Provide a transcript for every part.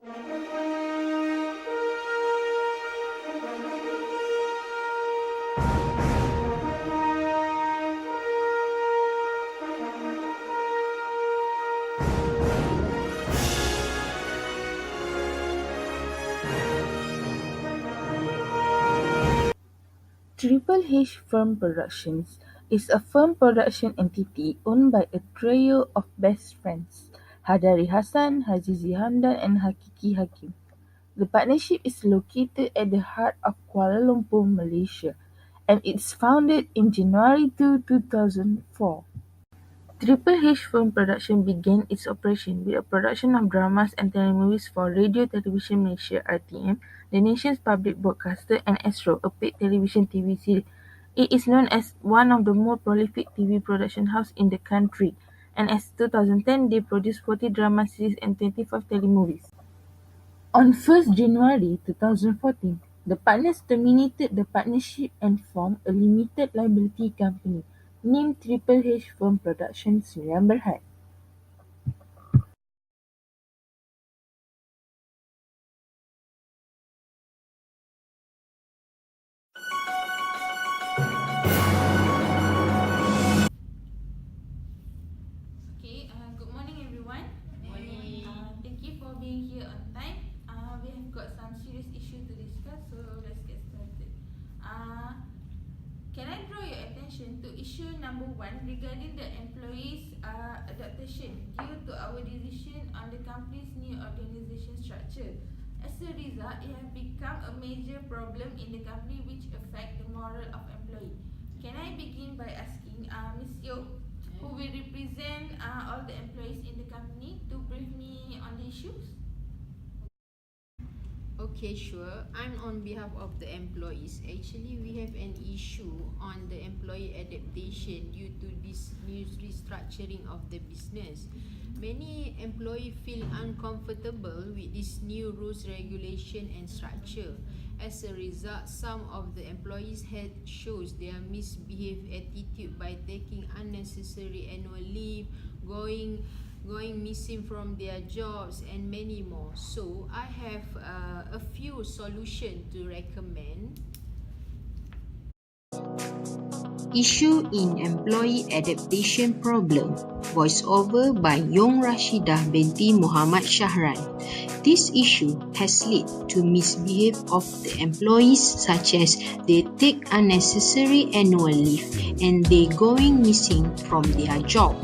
Triple H Film Productions is a film production entity owned by a trio of best friends, Hadari Hassan, Hazizi Hamdan and Hakiki Hakim. The partnership is located at the heart of Kuala Lumpur, Malaysia, and it's founded in January 2004. Triple H Film Production began its operation with a production of dramas and telemovies for Radio Television Malaysia (RTM), the nation's public broadcaster, and Astro, a paid television TV series. It is known as one of the more prolific TV production houses in the country, and as 2010 they produced 40 drama series and 25 telemovies. On January 1, 2014, the partners terminated the partnership and formed a limited liability company named Triple H Film Productions Sdn Bhd. Okay, good morning everyone. Morning. Thank you for being here on time. We have got some serious issue to discuss, so let's get started. Can I draw your attention to issue number 1 regarding the employees' adaptation due to our decision on the company's new organization structure. As a result, it has become a major problem in the company which affect the moral of employee. Can I begin by asking Ms. Yo, who will represent all the employees in the company, to brief me on the issues? Okay, sure. I'm on behalf of the employees. Actually, we have an issue on the employee adaptation due to this new restructuring of the business. Many employees feel uncomfortable with this new rules, regulation and structure. As a result, some of the employees had shows their misbehaved attitude by taking unnecessary annual leave, going missing from their jobs and many more. So I have a few solutions to recommend. Issue in Employee Adaptation Problem, voiceover by Yong Rashidah binti Muhammad Shahran. This issue has led to misbehavior of the employees, such as they take unnecessary annual leave and they going missing from their job.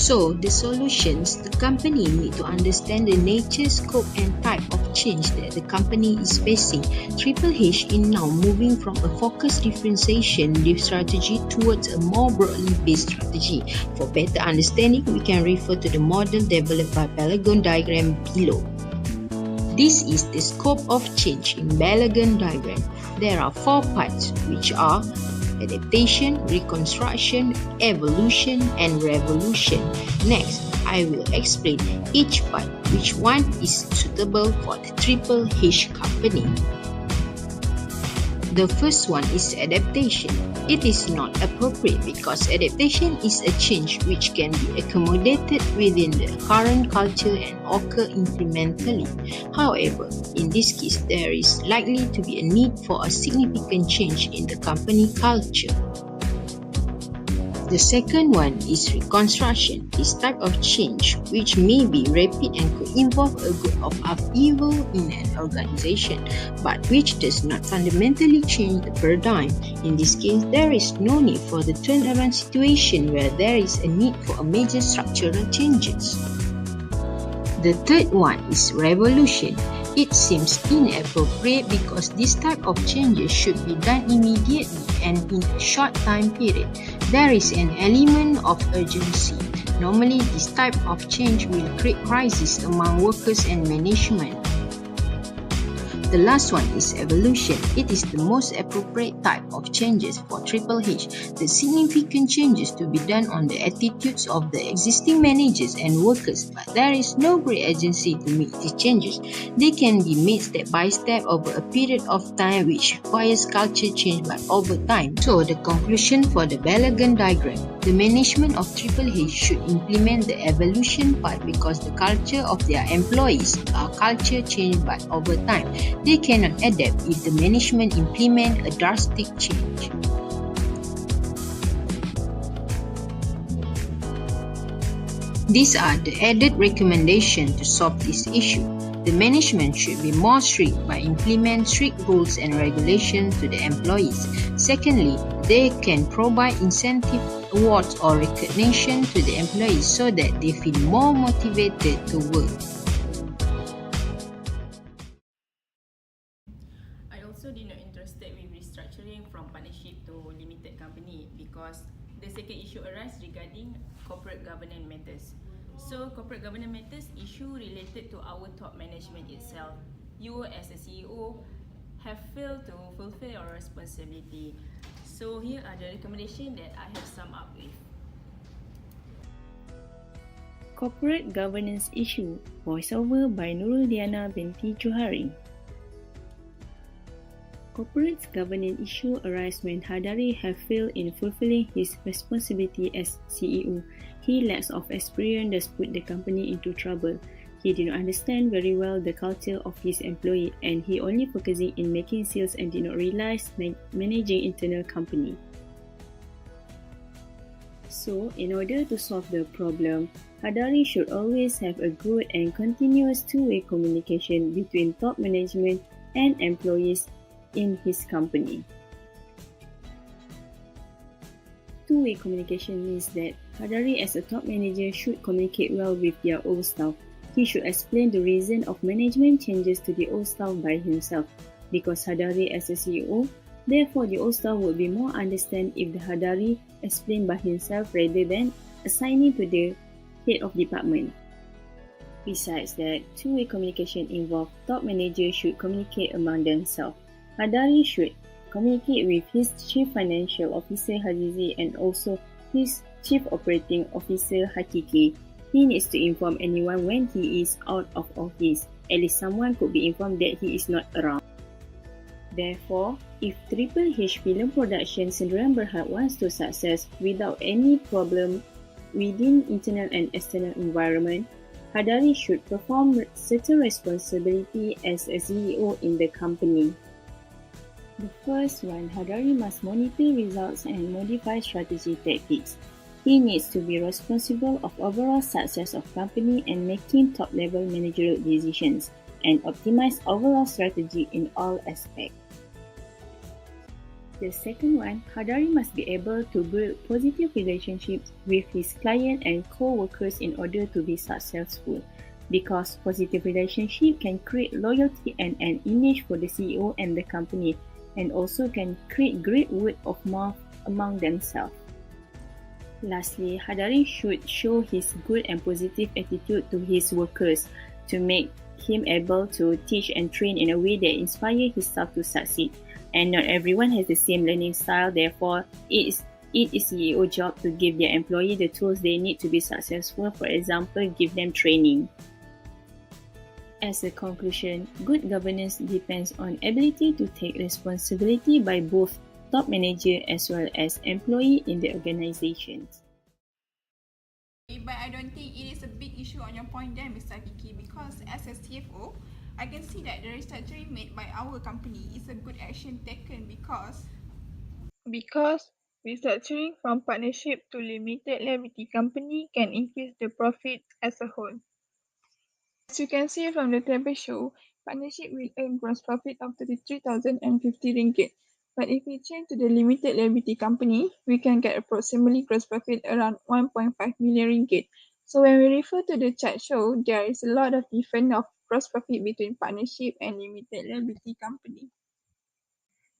So, the solutions, the company need to understand the nature, scope and type of change that the company is facing. Triple H is now moving from a focused differentiation strategy towards a more broadly based strategy. For better understanding, we can refer to the model developed by Balagon diagram below. This is the scope of change in Balagon diagram. There are 4 parts, which are adaptation, reconstruction, evolution, and revolution. Next, I will explain each part, which one is suitable for the Triple H company. The first one is adaptation. It is not appropriate because adaptation is a change which can be accommodated within the current culture and occur incrementally. However, in this case, there is likely to be a need for a significant change in the company culture. The second one is reconstruction. This type of change, which may be rapid and could involve a good of upheaval in an organization, but which does not fundamentally change the paradigm. In this case, there is no need for the turnaround situation where there is a need for a major structural changes. The third one is revolution. It seems inappropriate because this type of changes should be done immediately and in a short time period. There is an element of urgency. Normally, this type of change will create crisis among workers and management. The last one is evolution. It is the most appropriate type of changes for Triple H. The significant changes to be done on the attitudes of the existing managers and workers, but there is no great urgency to make these changes. They can be made step by step over a period of time which requires culture change but over time. So the conclusion for the Balagon diagram. The management of Triple H should implement the evolution part because the culture of their employees are culture change but over time. They cannot adapt if the management implement a drastic change. These are the added recommendations to solve this issue. The management should be more strict by implement strict rules and regulations to the employees. Secondly, they can provide incentive awards or recognition to the employees so that they feel more motivated to work. I also did not interested with restructuring from partnership to limited company because the second issue arises regarding corporate governance matters. So corporate governance matters issue related to our top management itself. You as a CEO have failed to fulfill your responsibility. So here are the recommendations that I have summed up with. Corporate Governance Issue, voiceover by Nurul Diana binti Johari. Corporate governance issue arise when Hadari have failed in fulfilling his responsibility as CEO. He lacks of experience thus put the company into trouble. He did not understand very well the culture of his employee and he only focusing in making sales and did not realize managing internal company. So, in order to solve the problem, Hadari should always have a good and continuous two-way communication between top management and employees in his company. Two-way communication means that Hadari as a top manager should communicate well with their old staff. He should explain the reason of management changes to the old staff by himself. Because Hadari as a CEO, therefore the old staff would be more understand if the Hadari explained by himself rather than assigning to the head of department. Besides that, two-way communication involves top managers should communicate among themselves. Hadari should communicate with his Chief Financial Officer Hazizi and also his Chief Operating Officer Hakiki. He needs to inform anyone when he is out of office. At least someone could be informed that he is not around. Therefore, if Triple H Film Production Sdn Bhd wants to success without any problem within internal and external environment, Hadari should perform certain responsibility as a CEO in the company. The first one, Hadari must monitor results and modify strategy tactics. He needs to be responsible of overall success of company and making top-level managerial decisions and optimize overall strategy in all aspects. The second one, Hadari must be able to build positive relationships with his client and co-workers in order to be successful. Because positive relationship can create loyalty and an image for the CEO and the company, and also can create great word of mouth among themselves. Lastly, Hadari should show his good and positive attitude to his workers to make him able to teach and train in a way that inspires his staff to succeed. And not everyone has the same learning style, therefore it is CEO job to give their employee the tools they need to be successful. For example, give them training. As a conclusion, good governance depends on ability to take responsibility by both top manager as well as employee in the organizations. But I don't think it is a big issue on your point there, Mr. Kiki, because as a CFO, I can see that the restructuring made by our company is a good action taken because restructuring from partnership to limited liability company can increase the profit as a whole. As you can see from the table show, partnership will earn gross profit of 33,050 ringgit. But if we change to the limited liability company, we can get approximately gross profit around 1.5 million ringgit. So when we refer to the chart show, there is a lot of difference of gross profit between partnership and limited liability company.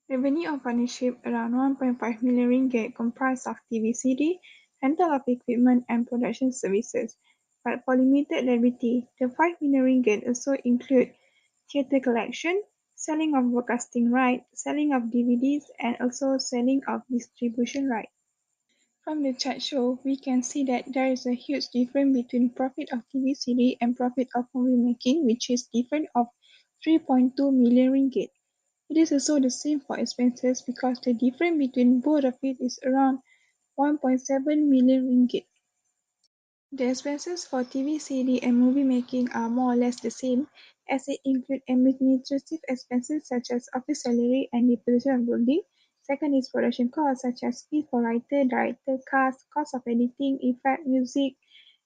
Revenue of partnership around 1.5 million ringgit comprised of TV/CD, rental of equipment and production services. But for limited liability, the 5 million ringgit also include theatre collection, selling of broadcasting rights, selling of DVDs, and also selling of distribution rights. From the chart show, we can see that there is a huge difference between profit of TV/CD and profit of movie making, which is different of 3.2 million ringgit. It is also the same for expenses because the difference between both of it is around 1.7 million ringgit. The expenses for TV, CD and movie making are more or less the same, as they include administrative expenses such as office salary and depreciation of building. Second is production costs such as fee for writer, director, cast, cost of editing, effect, music.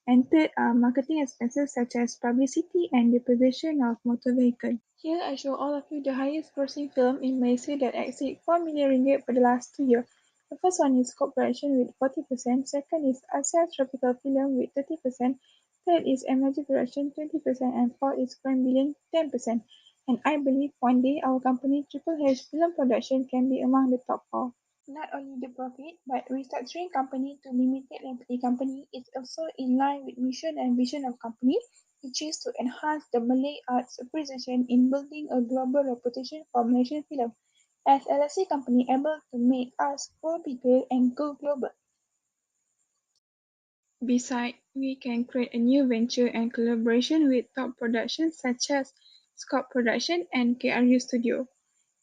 And third are marketing expenses such as publicity and depreciation of motor vehicle. Here I show all of you the highest grossing film in Malaysia that exceed 4 million ringgit for the last 2 years. The first one is Scope Production with 40%, second is Asia Tropical Film with 30%, third is Emerging Production 20%, and fourth is Crime Billion 10%. And I believe one day our company Triple H Film Production can be among the top 4. Not only the profit, but restructuring company to limited liability company is also in line with mission and vision of company, which is to enhance the Malay arts appreciation in building a global reputation for Malaysian film, as LLC company able to make us grow bigger and go global. Besides, we can create a new venture and collaboration with top productions such as Scope Production and KRU Studio.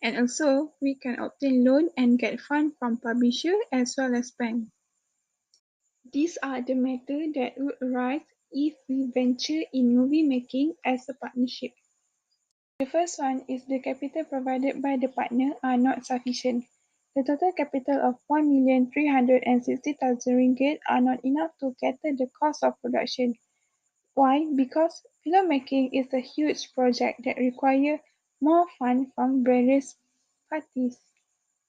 And also, we can obtain loan and get fund from publisher as well as bank. These are the matters that would arise if we venture in movie making as a partnership. The first one is the capital provided by the partner are not sufficient. The total capital of 1,360,000 ringgit are not enough to cater the cost of production. Why? Because filmmaking is a huge project that requires more funds from various parties.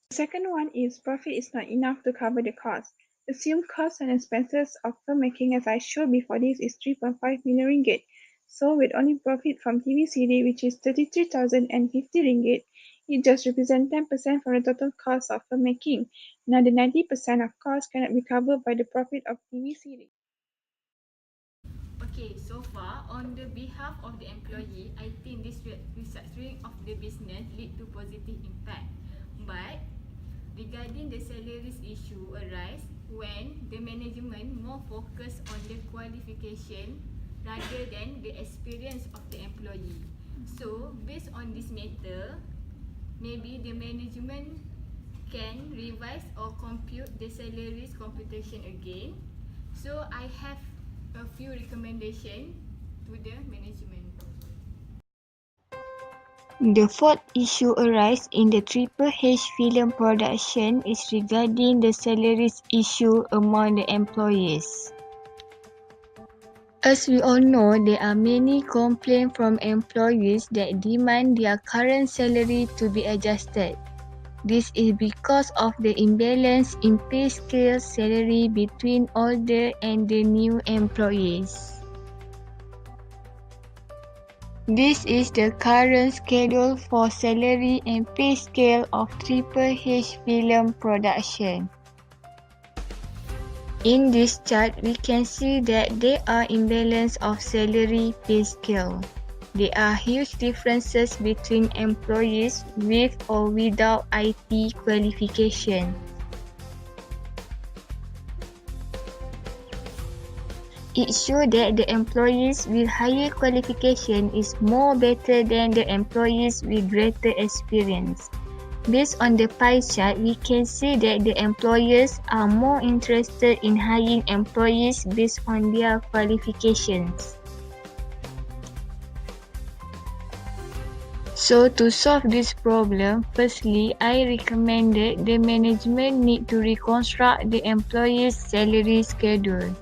The second one is profit is not enough to cover the cost. Assumed costs and expenses of filmmaking as I showed before this is 3.5 million ringgit. So with only profit from TV CD which is 33,050 ringgit, it just represents 10% from the total cost of filmmaking. Now the 90% of cost cannot be covered by the profit of TV CD. Okay, so far on the behalf of the employee, I think this restructuring of the business lead to positive impact. But regarding the salaries issue arise when the management more focus on the qualification rather than the experience of the employee. So based on this matter, maybe the management can revise or compute the salaries computation again. So I have a few recommendations to the management. The fourth issue arises in the Triple H film production is regarding the salaries issue among the employees. As we all know, there are many complaints from employees that demand their current salary to be adjusted. This is because of the imbalance in pay scale salary between older and the new employees. This is the current schedule for salary and pay scale of Triple H film production. In this chart, we can see that there are imbalance of salary pay scale. There are huge differences between employees with or without IT qualification. It shows that the employees with higher qualification is more better than the employees with greater experience. Based on the pie chart, we can see that the employers are more interested in hiring employees based on their qualifications. So to solve this problem, firstly, I recommended the management need to reconstruct the employees' salary schedule.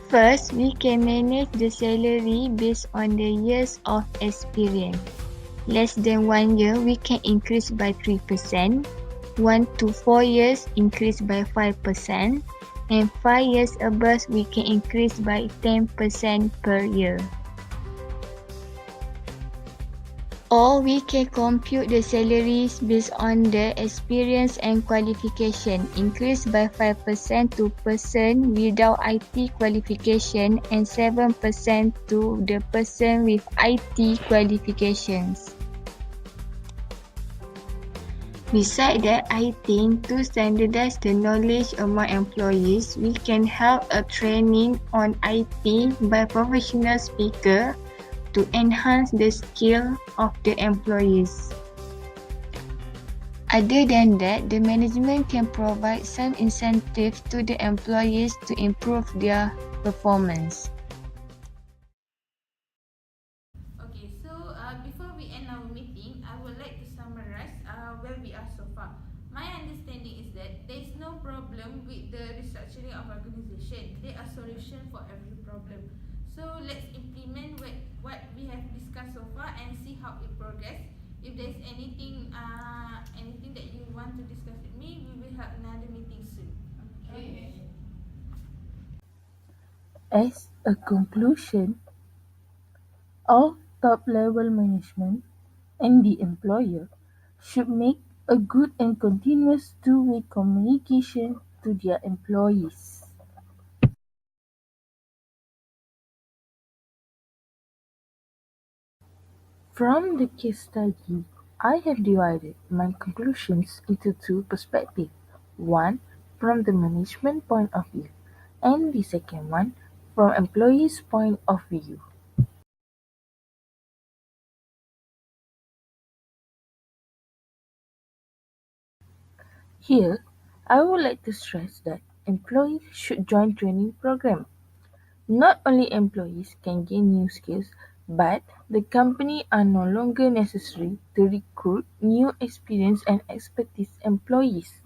First, we can manage the salary based on the years of experience. Less than 1 year, we can increase by 3%. 1 to 4 years, increase by 5%. And 5 years above, we can increase by 10% per year. Or we can compute the salaries based on the experience and qualification, increased by 5% to person without IT qualification and 7% to the person with IT qualifications. Besides that, I think to standardize the knowledge among employees, we can have a training on IT by professional speaker to enhance the skill of the employees. Other than that, the management can provide some incentive to the employees to improve their performance. Okay, so before we end our meeting, I would like to summarize where we are so far. My understanding is that there is no problem with the restructuring of organization. There are solutions for every problem. So let's implement what we have discussed so far and see how it progress. If there's anything that you want to discuss with me, we will have another meeting soon. Okay. As a conclusion, all top-level management and the employer should make a good and continuous two-way communication to their employees. From the case study, I have divided my conclusions into two perspectives, one from the management point of view and the second one from employees' point of view. Here, I would like to stress that employees should join training program. Not only employees can gain new skills, but the company are no longer necessary to recruit new experienced and expertise employees.